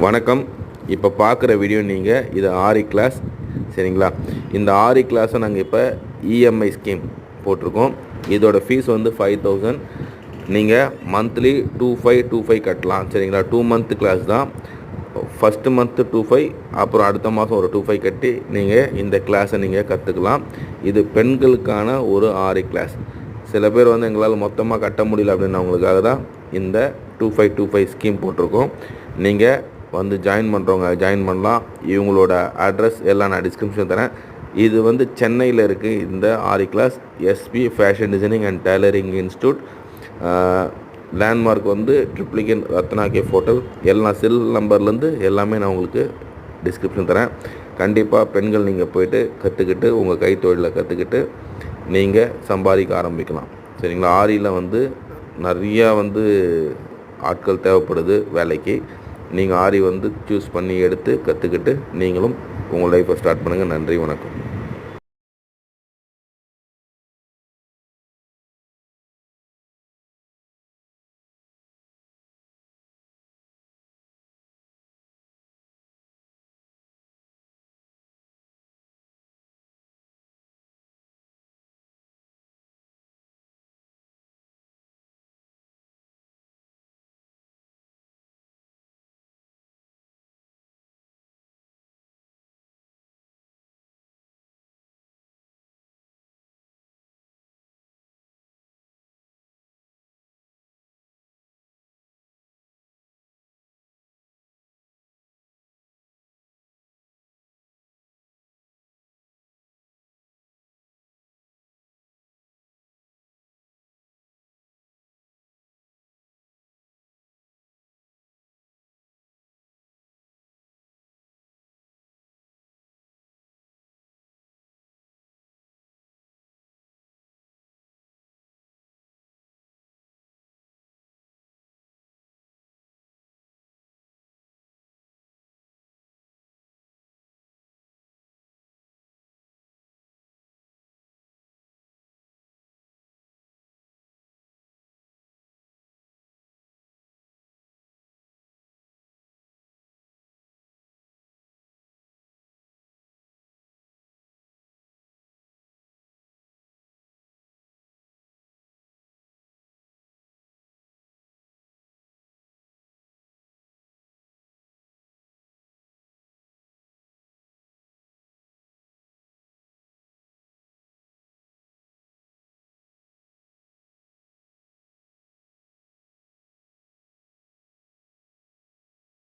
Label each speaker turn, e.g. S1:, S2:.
S1: வணக்கம். இப்போ பார்க்குற வீடியோ நீங்கள் இது ஆரி கிளாஸ் சரிங்களா. இந்த ஆரி கிளாஸை நாங்கள் இப்போ இஎம்ஐ ஸ்கீம் போட்டிருக்கோம். இதோட ஃபீஸ் வந்து 5000. நீங்கள் மந்த்லி 2525 கட்டலாம் சரிங்களா. 2 மந்த் கிளாஸ் தான். ஃபஸ்ட்டு மந்த்து 25, அப்புறம் அடுத்த மாதம் ஒரு 25 கட்டி நீங்கள் இந்த கிளாஸை நீங்கள் கற்றுக்கலாம். இது பெண்களுக்கான ஒரு ஆரி கிளாஸ். சில பேர் வந்து எங்களால் மொத்தமாக கட்ட முடியல அப்படின்னவங்களுக்காக தான் இந்த 2525 ஸ்கீம் போட்டிருக்கோம். நீங்கள் வந்து ஜாயின் பண்ணுறவங்க ஜாயின் பண்ணலாம். இவங்களோட அட்ரஸ் எல்லாம் நான் டிஸ்கிரிப்ஷன் தரேன். இது வந்து சென்னையில் இருக்குது. இந்த Aari class SP fashion designing and tailoring institute. Landmark வந்து ட்ரிப்ளிகன் ரத்னா கேஃப் ஹோட்டல். எல்லாம் செல் நம்பர்லேருந்து எல்லாமே நான் உங்களுக்கு டிஸ்கிரிப்ஷன் தரேன். கண்டிப்பாக பெண்கள் நீங்கள் போய்ட்டு கற்றுக்கிட்டு உங்கள் கைத்தொழிலை கற்றுக்கிட்டு நீங்கள் சம்பாதிக்க ஆரம்பிக்கலாம் சரிங்களா. ஆரியில் வந்து நிறையா வந்து ஆட்கள் தேவைப்படுது வேலைக்கு. நீங்கள் ஆரி வந்து சூஸ் பண்ணி எடுத்து கற்றுக்கிட்டு நீங்களும் உங்கள் லைஃப்பை ஸ்டார்ட் பண்ணுங்கள். நன்றி, வணக்கம்.